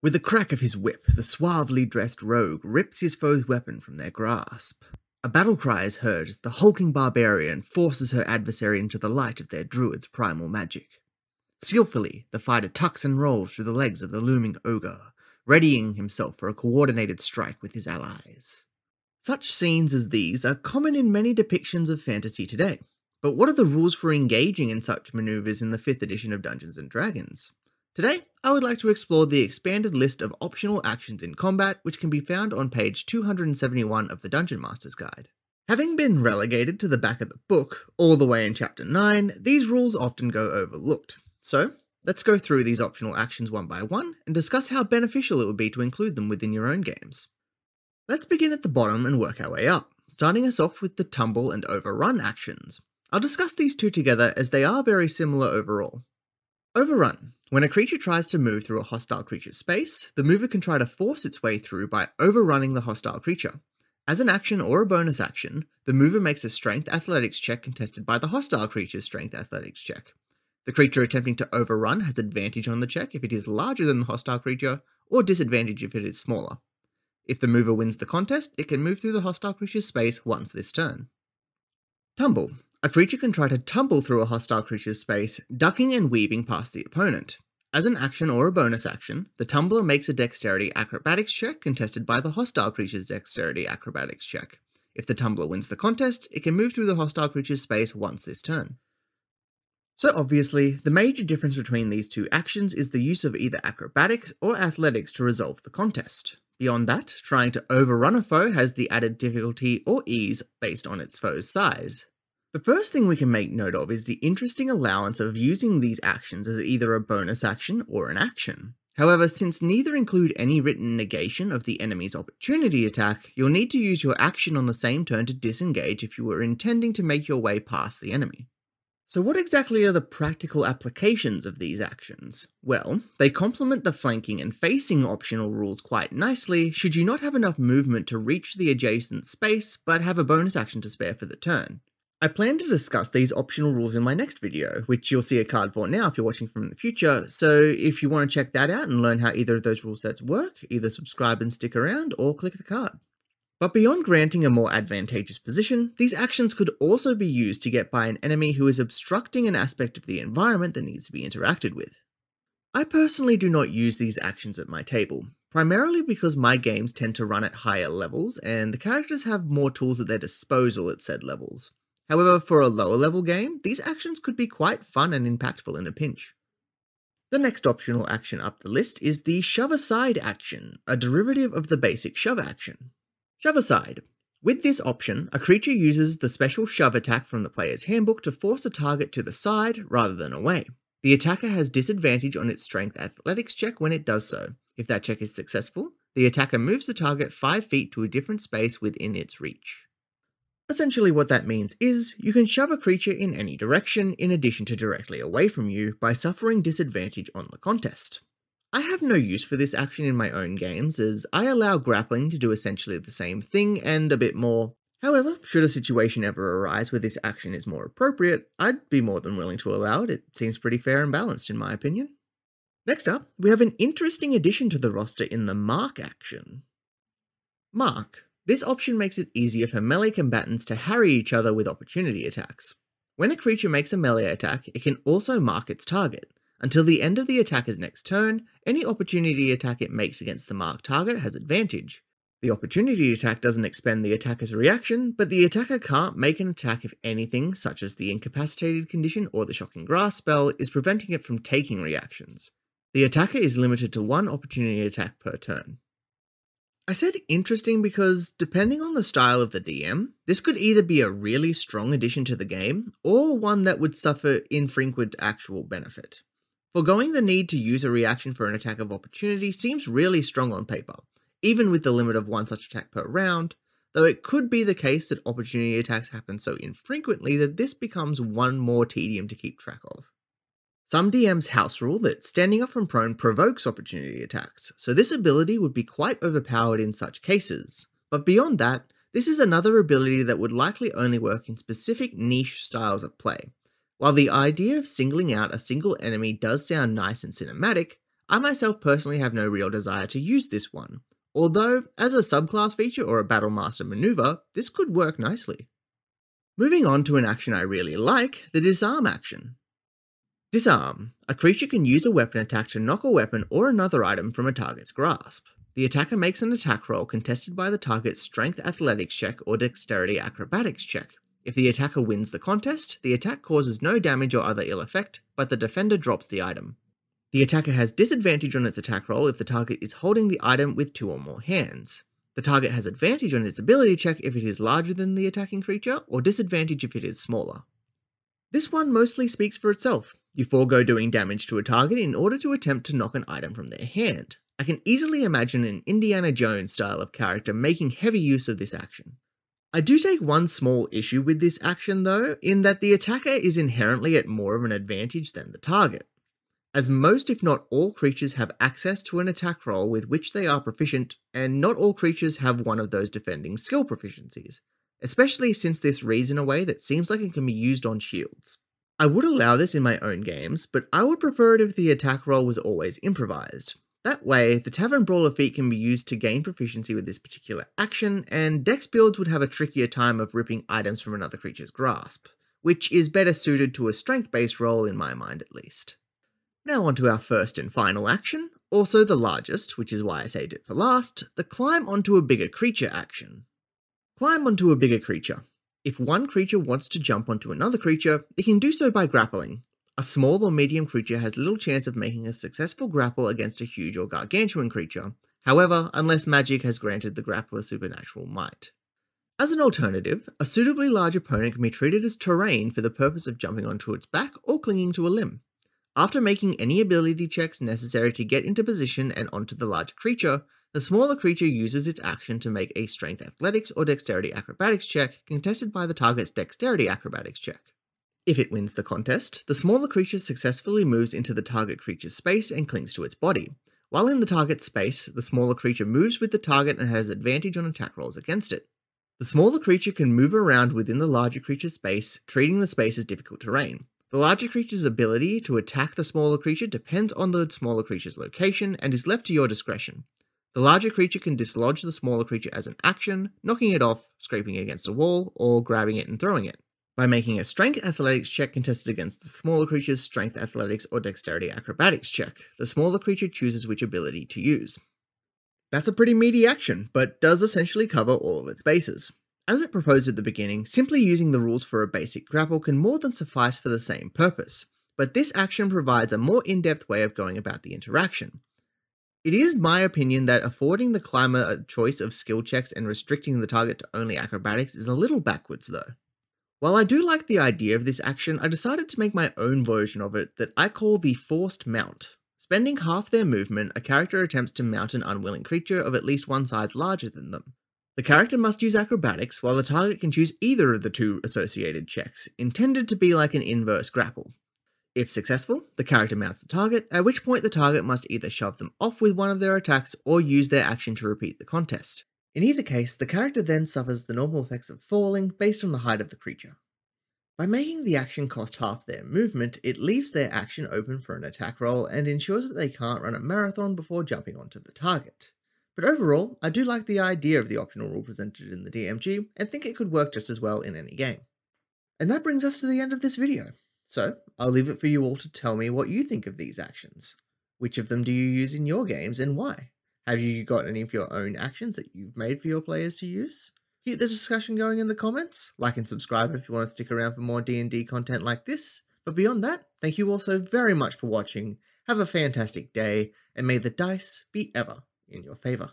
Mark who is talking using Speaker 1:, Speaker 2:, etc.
Speaker 1: With the crack of his whip, the suavely dressed rogue rips his foe's weapon from their grasp. A battle cry is heard as the hulking barbarian forces her adversary into the light of their druid's primal magic. Skillfully, the fighter tucks and rolls through the legs of the looming ogre, readying himself for a coordinated strike with his allies. Such scenes as these are common in many depictions of fantasy today, but what are the rules for engaging in such maneuvers in the 5th edition of Dungeons & Dragons? Today, I would like to explore the expanded list of optional actions in combat which can be found on page 271 of the Dungeon Master's Guide. Having been relegated to the back of the book, all the way in Chapter 9, these rules often go overlooked. So, let's go through these optional actions one by one and discuss how beneficial it would be to include them within your own games. Let's begin at the bottom and work our way up, starting us off with the Tumble and Overrun actions. I'll discuss these two together as they are very similar overall. Overrun. When a creature tries to move through a hostile creature's space, the mover can try to force its way through by overrunning the hostile creature. As an action or a bonus action, the mover makes a strength athletics check contested by the hostile creature's strength athletics check. The creature attempting to overrun has advantage on the check if it is larger than the hostile creature, or disadvantage if it is smaller. If the mover wins the contest, it can move through the hostile creature's space once this turn. Tumble. A creature can try to tumble through a hostile creature's space, ducking and weaving past the opponent. As an action or a bonus action, the tumbler makes a dexterity acrobatics check contested by the hostile creature's dexterity acrobatics check. If the tumbler wins the contest, it can move through the hostile creature's space once this turn. So obviously, the major difference between these two actions is the use of either acrobatics or athletics to resolve the contest. Beyond that, trying to overrun a foe has the added difficulty or ease based on its foe's size. The first thing we can make note of is the interesting allowance of using these actions as either a bonus action or an action. However, since neither include any written negation of the enemy's opportunity attack, you'll need to use your action on the same turn to disengage if you were intending to make your way past the enemy. So what exactly are the practical applications of these actions? Well, they complement the flanking and facing optional rules quite nicely should you not have enough movement to reach the adjacent space but have a bonus action to spare for the turn. I plan to discuss these optional rules in my next video, which you'll see a card for now if you're watching from the future, so if you want to check that out and learn how either of those rule sets work, either subscribe and stick around or click the card. But beyond granting a more advantageous position, these actions could also be used to get by an enemy who is obstructing an aspect of the environment that needs to be interacted with. I personally do not use these actions at my table, primarily because my games tend to run at higher levels and the characters have more tools at their disposal at said levels. However, for a lower level game, these actions could be quite fun and impactful in a pinch. The next optional action up the list is the Shove Aside action, a derivative of the basic shove action. Shove Aside. With this option, a creature uses the special shove attack from the player's handbook to force a target to the side rather than away. The attacker has disadvantage on its strength athletics check when it does so. If that check is successful, the attacker moves the target 5 feet to a different space within its reach. Essentially what that means is, you can shove a creature in any direction in addition to directly away from you by suffering disadvantage on the contest. I have no use for this action in my own games as I allow grappling to do essentially the same thing and a bit more. However, should a situation ever arise where this action is more appropriate, I'd be more than willing to allow it. It seems pretty fair and balanced in my opinion. Next up, we have an interesting addition to the roster in the Mark action. Mark. This option makes it easier for melee combatants to harry each other with opportunity attacks. When a creature makes a melee attack, it can also mark its target. Until the end of the attacker's next turn, any opportunity attack it makes against the marked target has advantage. The opportunity attack doesn't expend the attacker's reaction, but the attacker can't make an attack if anything, such as the incapacitated condition or the shocking grasp spell, is preventing it from taking reactions. The attacker is limited to 1 opportunity attack per turn. I said interesting because, depending on the style of the DM, this could either be a really strong addition to the game, or one that would suffer infrequent actual benefit. Foregoing the need to use a reaction for an attack of opportunity seems really strong on paper, even with the limit of 1 such attack per round, though it could be the case that opportunity attacks happen so infrequently that this becomes one more tedium to keep track of. Some DMs house rule that standing up from prone provokes opportunity attacks, so this ability would be quite overpowered in such cases. But beyond that, this is another ability that would likely only work in specific niche styles of play. While the idea of singling out a single enemy does sound nice and cinematic, I myself personally have no real desire to use this one, although as a subclass feature or a Battlemaster maneuver, this could work nicely. Moving on to an action I really like, the Disarm action. Disarm. A creature can use a weapon attack to knock a weapon or another item from a target's grasp. The attacker makes an attack roll contested by the target's strength athletics check or dexterity acrobatics check. If the attacker wins the contest, the attack causes no damage or other ill effect, but the defender drops the item. The attacker has disadvantage on its attack roll if the target is holding the item with 2 or more hands. The target has advantage on its ability check if it is larger than the attacking creature, or disadvantage if it is smaller. This one mostly speaks for itself. You forego doing damage to a target in order to attempt to knock an item from their hand. I can easily imagine an Indiana Jones style of character making heavy use of this action. I do take one small issue with this action though, in that the attacker is inherently at more of an advantage than the target, as most if not all creatures have access to an attack roll with which they are proficient, and not all creatures have one of those defending skill proficiencies, especially since this reads in a way that seems like it can be used on shields. I would allow this in my own games, but I would prefer it if the attack roll was always improvised. That way, the Tavern Brawler feat can be used to gain proficiency with this particular action, and Dex builds would have a trickier time of ripping items from another creature's grasp, which is better suited to a strength-based roll in my mind at least. Now on to our first and final action, also the largest, which is why I saved it for last, the Climb onto a bigger creature action. Climb onto a bigger creature. If one creature wants to jump onto another creature, it can do so by grappling. A small or medium creature has little chance of making a successful grapple against a huge or gargantuan creature, however, unless magic has granted the grappler supernatural might. As an alternative, a suitably large opponent can be treated as terrain for the purpose of jumping onto its back or clinging to a limb. After making any ability checks necessary to get into position and onto the larger creature, the smaller creature uses its action to make a strength athletics or dexterity acrobatics check contested by the target's dexterity acrobatics check. If it wins the contest, the smaller creature successfully moves into the target creature's space and clings to its body. While in the target's space, the smaller creature moves with the target and has advantage on attack rolls against it. The smaller creature can move around within the larger creature's space, treating the space as difficult terrain. The larger creature's ability to attack the smaller creature depends on the smaller creature's location and is left to your discretion. The larger creature can dislodge the smaller creature as an action, knocking it off, scraping against a wall, or grabbing it and throwing it. By making a strength athletics check contested against the smaller creature's strength athletics or dexterity acrobatics check, the smaller creature chooses which ability to use. That's a pretty meaty action, but does essentially cover all of its bases. As it proposed at the beginning, simply using the rules for a basic grapple can more than suffice for the same purpose, but this action provides a more in-depth way of going about the interaction. It is my opinion that affording the climber a choice of skill checks and restricting the target to only acrobatics is a little backwards though. While I do like the idea of this action, I decided to make my own version of it that I call the Forced Mount. Spending half their movement, a character attempts to mount an unwilling creature of at least one size larger than them. The character must use acrobatics, while the target can choose either of the 2 associated checks, intended to be like an inverse grapple. If successful, the character mounts the target, at which point the target must either shove them off with one of their attacks or use their action to repeat the contest. In either case, the character then suffers the normal effects of falling based on the height of the creature. By making the action cost half their movement, it leaves their action open for an attack roll and ensures that they can't run a marathon before jumping onto the target. But overall, I do like the idea of the optional rule presented in the DMG and think it could work just as well in any game. And that brings us to the end of this video. So, I'll leave it for you all to tell me what you think of these actions. Which of them do you use in your games and why? Have you got any of your own actions that you've made for your players to use? Keep the discussion going in the comments. Like and subscribe if you want to stick around for more D&D content like this. But beyond that, thank you all so very much for watching. Have a fantastic day, and may the dice be ever in your favor.